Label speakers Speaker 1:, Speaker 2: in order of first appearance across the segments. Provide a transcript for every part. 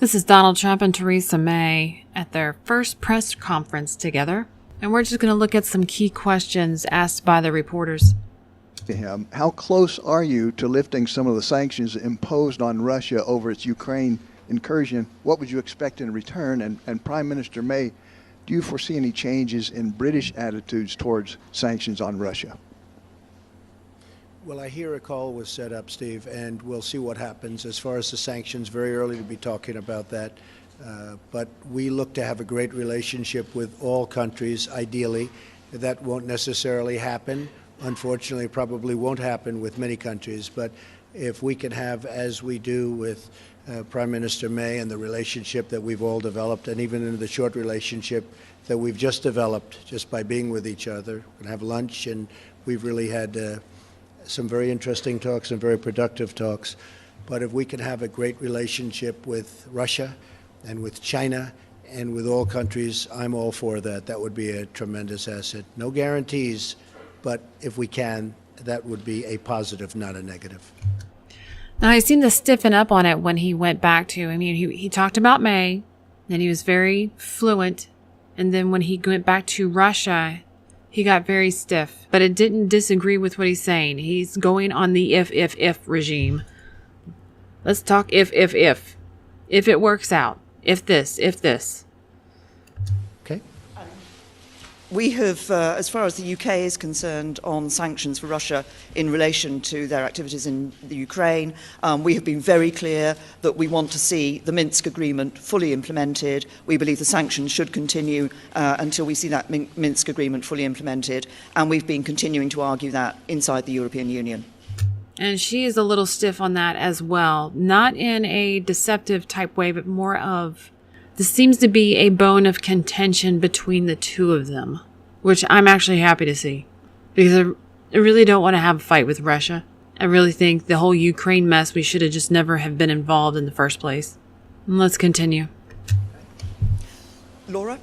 Speaker 1: This is Donald Trump and Theresa May at their first press conference together, and we're just going to look at some key questions asked by the reporters.
Speaker 2: To him, how close are you to lifting some of the sanctions imposed on Russia over its Ukraine incursion? What would you expect in return? And Prime Minister May, do you foresee any changes in British attitudes towards sanctions on Russia?
Speaker 3: Well, I hear a call was set up, Steve, and we'll see what happens. As far as the sanctions, very early to be talking about that. But we look to have a great relationship with all countries, ideally. That won't necessarily happen. Unfortunately, probably won't happen with many countries. But if we can have, as we do with Prime Minister May and the relationship that we've all developed, and even in the short relationship that we've just developed just by being with each other, we can have lunch, and we've really had some very interesting talks and very productive talks. But if we can have a great relationship with Russia and with China and with all countries, I'm all for that. That would be a tremendous asset. No guarantees, but if we can, that would be a positive, not a negative.
Speaker 1: Now, he seemed to stiffen up on it when he went back to, he talked about May, and he was very fluent. And then when he went back to Russia, he got very stiff, but it didn't disagree with what he's saying. He's going on the if regime. Let's talk if. If it works out. If this.
Speaker 3: Okay.
Speaker 4: We have, as far as the UK is concerned, on sanctions for Russia in relation to their activities in the Ukraine, we have been very clear that we want to see the Minsk agreement fully implemented. We believe the sanctions should continue until we see that Minsk agreement fully implemented, and we've been continuing to argue that inside the European Union.
Speaker 1: And she is a little stiff on that as well. Not in a deceptive type way, but more of, this seems to be a bone of contention between the two of them, which I'm actually happy to see, because I really don't want to have a fight with Russia. I really think the whole Ukraine mess, we should have just never have been involved in the first place. And let's continue.
Speaker 4: Laura?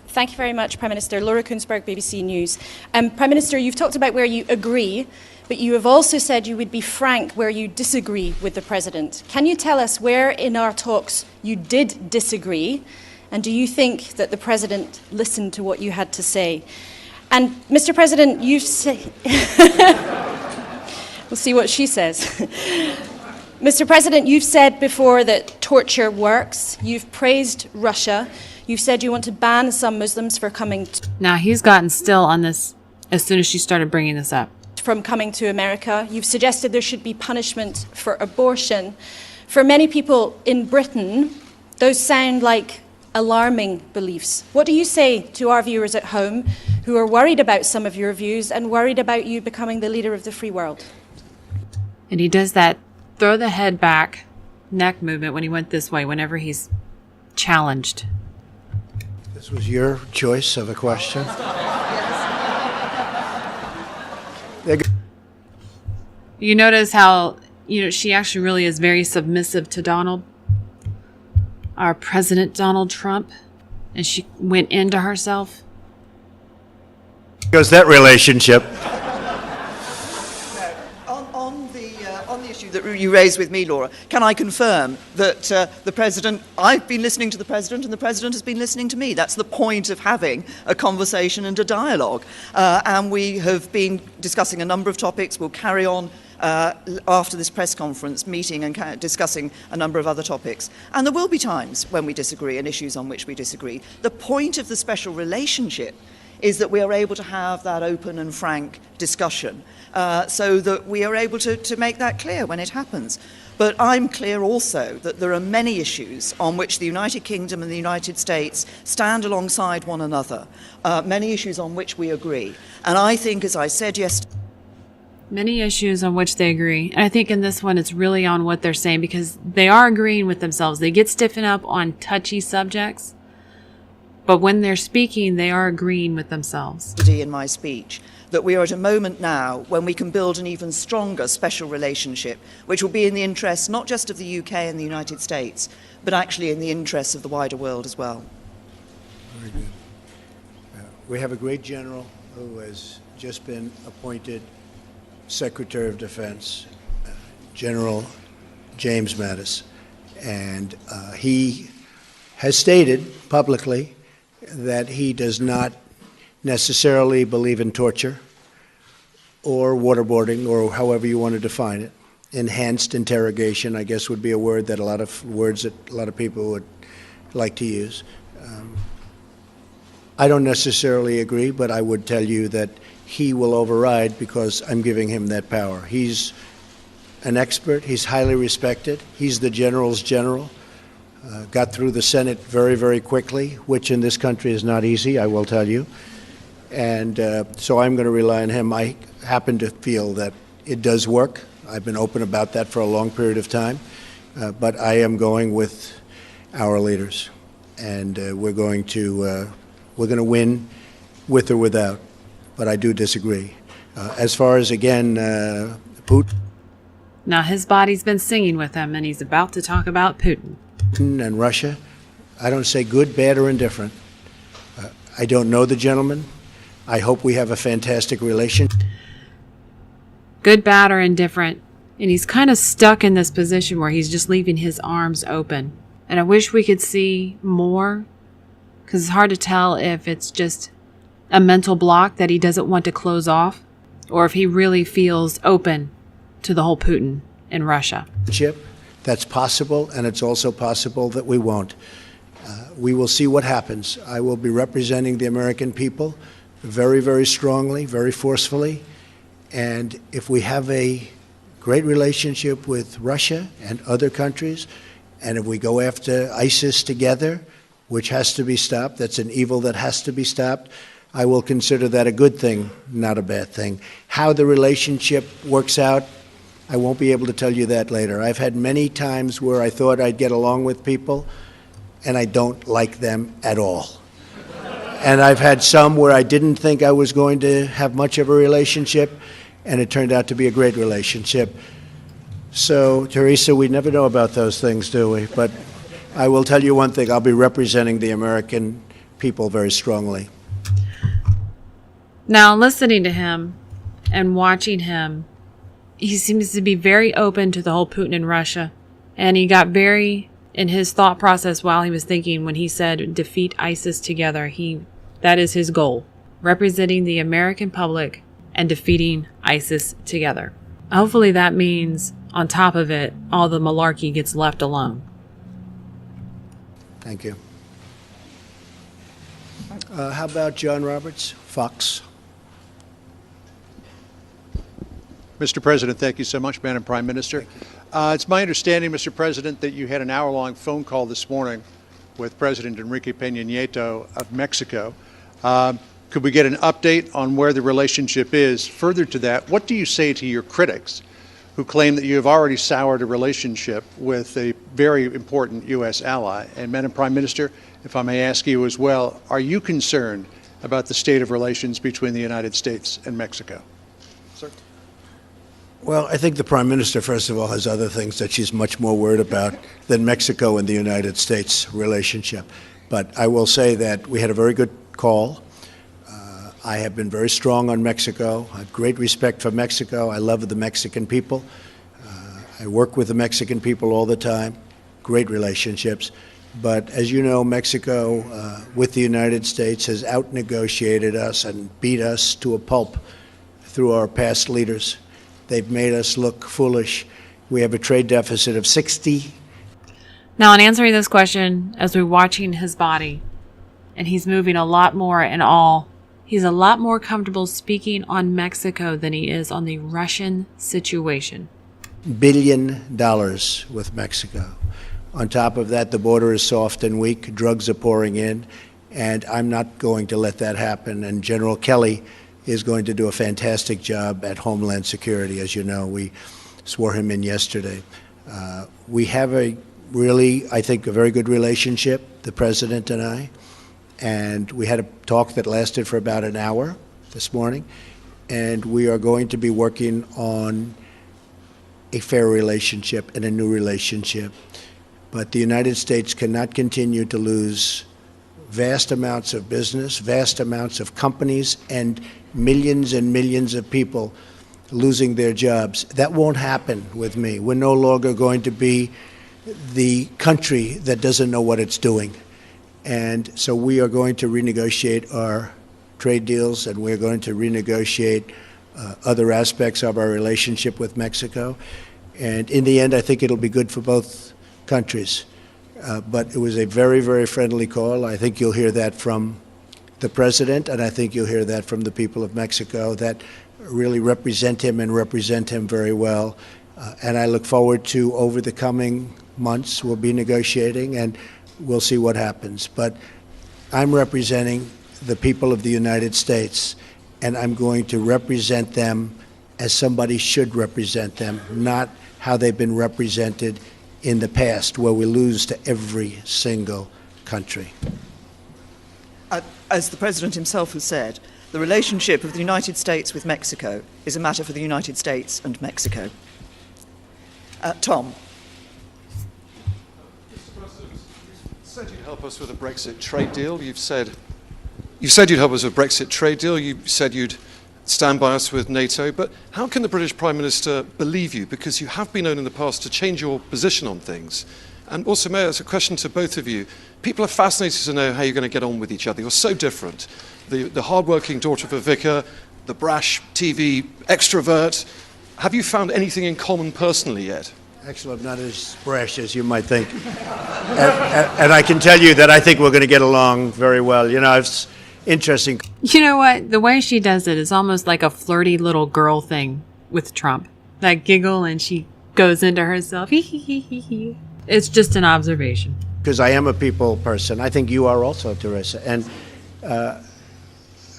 Speaker 5: Thank you very much, Prime Minister. Laura Kunsberg, BBC News. Prime Minister, you've talked about where you agree, but you have also said you would be frank where you disagree with the President. Can you tell us where in our talks you did disagree? And do you think that the President listened to what you had to say? And Mr. President, you've said... We'll see what she says. Mr. President, you've said before that torture works. You've praised Russia. You've said you want to ban some Muslims for coming...
Speaker 1: Now, he's gotten still on this as soon as she started bringing this up.
Speaker 5: ...from coming to America. You've suggested there should be punishment for abortion. For many people in Britain, those sound like alarming beliefs. What do you say to our viewers at home who are worried about some of your views and worried about you becoming the leader of the free world?
Speaker 1: And he does that throw the head back neck movement when he went this way whenever he's challenged.
Speaker 3: This was your choice of a question.
Speaker 1: You notice how, she actually really is very submissive to Donald, our President Donald Trump, and she went into herself.
Speaker 3: Goes that relationship.
Speaker 4: On the issue that you raised with me, Laura, can I confirm that the President, I've been listening to the President and the President has been listening to me. That's the point of having a conversation and a dialogue. And we have been discussing a number of topics. We'll carry on after this press conference meeting and discussing a number of other topics. And there will be times when we disagree and issues on which we disagree. The point of the special relationship is that we are able to have that open and frank discussion so that we are able to make that clear when it happens. But I'm clear also that there are many issues on which the United Kingdom and the United States stand alongside one another, many issues on which we agree. And I think, as I said yesterday,
Speaker 1: Many issues on which they agree. And I think in this one, it's really on what they're saying because they are agreeing with themselves. They get stiffened up on touchy subjects, but when they're speaking, they are agreeing with themselves.
Speaker 4: In my speech, that we are at a moment now when we can build an even stronger special relationship, which will be in the interests not just of the UK and the United States, but actually in the interests of the wider world as well.
Speaker 3: Very good. We have a great general who has just been appointed Secretary of Defense. General James Mattis, and he has stated publicly that he does not necessarily believe in torture or waterboarding, or however you want to define it. Enhanced interrogation, I guess, would be a word that a lot of people would like to use. I don't necessarily agree, but I would tell you that he will override because I'm giving him that power. He's an expert. He's highly respected. He's the general's general. Got through the Senate very, very quickly, which in this country is not easy, I will tell you. And so I'm going to rely on him. I happen to feel that it does work. I've been open about that for a long period of time. But I am going with our leaders. And we're going to win with or without. But I do disagree. As far as, again, Putin.
Speaker 1: Now his body's been singing with him, and he's about to talk about Putin.
Speaker 3: And Russia, I don't say good, bad, or indifferent. I don't know the gentleman. I hope we have a fantastic relationship.
Speaker 1: Good, bad, or indifferent. And he's kind of stuck in this position where he's just leaving his arms open. And I wish we could see more, because it's hard to tell if it's just a mental block that he doesn't want to close off, or if he really feels open to the whole Putin in Russia.
Speaker 3: That's possible, and it's also possible that we won't. We will see what happens. I will be representing the American people very, very strongly, very forcefully. And if we have a great relationship with Russia and other countries, and if we go after ISIS together, which has to be stopped, that's an evil that has to be stopped, I will consider that a good thing, not a bad thing. How the relationship works out, I won't be able to tell you that later. I've had many times where I thought I'd get along with people, and I don't like them at all. And I've had some where I didn't think I was going to have much of a relationship, and it turned out to be a great relationship. So, Theresa, we never know about those things, do we? But I will tell you one thing, I'll be representing the American people very strongly.
Speaker 1: Now, listening to him and watching him, he seems to be very open to the whole Putin in Russia. And he got very, in his thought process while he was thinking, when he said defeat ISIS together, that is his goal. Representing the American public and defeating ISIS together. Hopefully that means, on top of it, all the malarkey gets left alone.
Speaker 3: Thank you. How about John Roberts, Fox?
Speaker 6: Mr. President, thank you so much, Madam Prime Minister. It's my understanding, Mr. President, that you had an hour-long phone call this morning with President Enrique Peña Nieto of Mexico. Could we get an update on where the relationship is? Further to that, what do you say to your critics who claim that you have already soured a relationship with a very important U.S. ally? And Madam Prime Minister, if I may ask you as well, are you concerned about the state of relations between the United States and Mexico? Sir.
Speaker 3: Well, I think the Prime Minister, first of all, has other things that she's much more worried about than Mexico and the United States relationship. But I will say that we had a very good call. I have been very strong on Mexico. I have great respect for Mexico. I love the Mexican people. I work with the Mexican people all the time. Great relationships. But as you know, Mexico, with the United States, has out-negotiated us and beat us to a pulp through our past leaders. They've made us look foolish. We have a trade deficit of 60.
Speaker 1: Now, in answering this question, as we're watching his body, and he's moving a lot more in all, he's a lot more comfortable speaking on Mexico than he is on the Russian situation.
Speaker 3: $1 billion with Mexico. On top of that, the border is soft and weak. Drugs are pouring in, and I'm not going to let that happen. And General Kelly is going to do a fantastic job at Homeland Security. As you know, we swore him in yesterday. We have a really, I think, a very good relationship, the President and I. And we had a talk that lasted for about an hour this morning. And we are going to be working on a fair relationship and a new relationship. But the United States cannot continue to lose vast amounts of business, vast amounts of companies, and millions of people losing their jobs. That won't happen with me. We're no longer going to be the country that doesn't know what it's doing. And so we are going to renegotiate our trade deals, and we're going to renegotiate other aspects of our relationship with Mexico. And in the end, I think it'll be good for both countries. But it was a very, very friendly call. I think you'll hear that from the president, and I think you'll hear that from the people of Mexico that really represent him and represent him very well. And I look forward to, over the coming months, we'll be negotiating, and we'll see what happens. But I'm representing the people of the United States, and I'm going to represent them as somebody should represent them, not how they've been represented in the past, where we lose to every single country.
Speaker 4: As the President himself has said, the relationship of the United States with Mexico is a matter for the United States and Mexico. Tom.
Speaker 7: Mr. President, you said you'd help us with a Brexit trade deal. You said you'd help us with a Brexit trade deal. You said you'd stand by us with NATO. But how can the British Prime Minister believe you? Because you have been known in the past to change your position on things. And also, Mayor, it's a question to both of you. People are fascinated to know how you're going to get on with each other. You're so different. The hard-working daughter of a vicar, the brash TV extrovert. Have you found anything in common personally yet?
Speaker 3: Actually, I'm not as brash as you might think. And I can tell you that I think we're going to get along very well. You know, it's interesting.
Speaker 1: You know what? The way she does it is almost like a flirty little girl thing with Trump. That giggle, and she goes into herself. It's just an observation.
Speaker 3: Because I am a people person. I think you are also, Theresa. And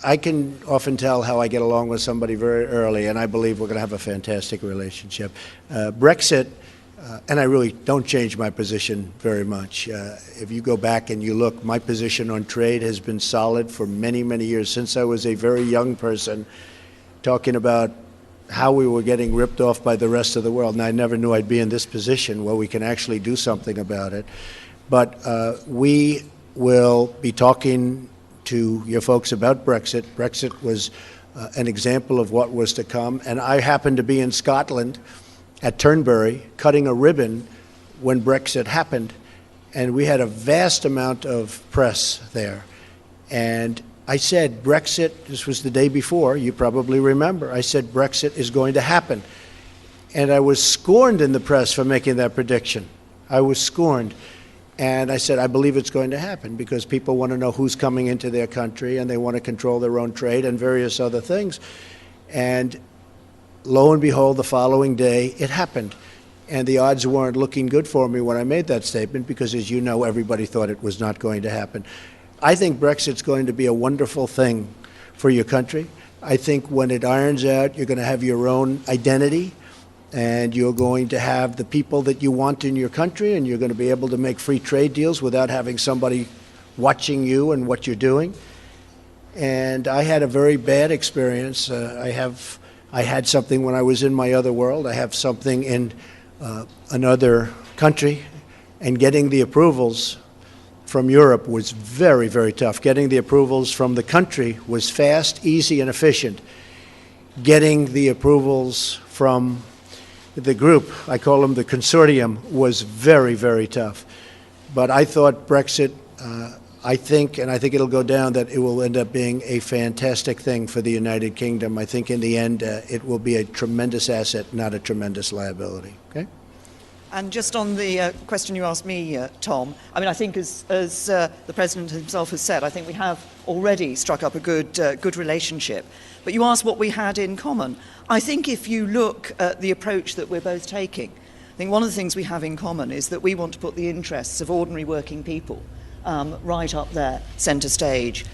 Speaker 3: I can often tell how I get along with somebody very early, and I believe we're going to have a fantastic relationship. Brexit, and I really don't change my position very much. If you go back and you look, my position on trade has been solid for many, many years, since I was a very young person, talking about how we were getting ripped off by the rest of the world. And I never knew I'd be in this position where we can actually do something about it. But we will be talking to your folks about Brexit. Brexit was an example of what was to come. And I happened to be in Scotland at Turnberry cutting a ribbon when Brexit happened. And we had a vast amount of press there. And I said, Brexit, this was the day before, you probably remember, I said, Brexit is going to happen. And I was scorned in the press for making that prediction. I was scorned. And I said, I believe it's going to happen because people want to know who's coming into their country and they want to control their own trade and various other things. And lo and behold, the following day, it happened. And the odds weren't looking good for me when I made that statement because, as you know, everybody thought it was not going to happen. I think Brexit's going to be a wonderful thing for your country. I think when it irons out, you're going to have your own identity, and you're going to have the people that you want in your country, and you're going to be able to make free trade deals without having somebody watching you and what you're doing. And I had a very bad experience. I had something when I was in my other world. I have something in another country, and getting the approvals from Europe was very, very tough. Getting the approvals from the country was fast, easy, and efficient. Getting the approvals from the group, I call them the consortium, was very, very tough. But I thought Brexit, I think it'll go down, that it will end up being a fantastic thing for the United Kingdom. I think in the end, it will be a tremendous asset, not a tremendous liability. Okay?
Speaker 4: And just on the question you asked me, Tom, I mean, I think as the President himself has said, I think we have already struck up a good relationship. But you asked what we had in common. I think if you look at the approach that we're both taking, I think one of the things we have in common is that we want to put the interests of ordinary working people right up there, centre stage.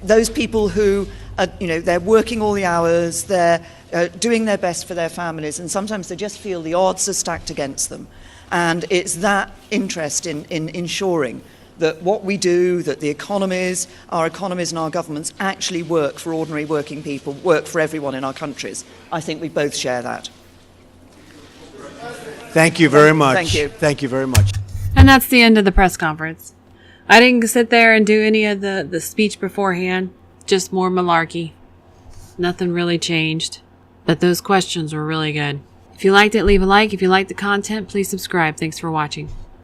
Speaker 4: Those people who, they're working all the hours, they're doing their best for their families, and sometimes they just feel the odds are stacked against them. And it's that interest in ensuring that what we do, that the economies, our economies and our governments actually work for ordinary working people, work for everyone in our countries. I think we both share that.
Speaker 3: Thank you very much.
Speaker 4: Thank you.
Speaker 3: Thank you very much.
Speaker 1: And that's the end of the press conference. I didn't sit there and do any of the speech beforehand, just more malarkey. Nothing really changed. But those questions were really good. If you liked it, leave a like. If you liked the content, please subscribe. Thanks for watching.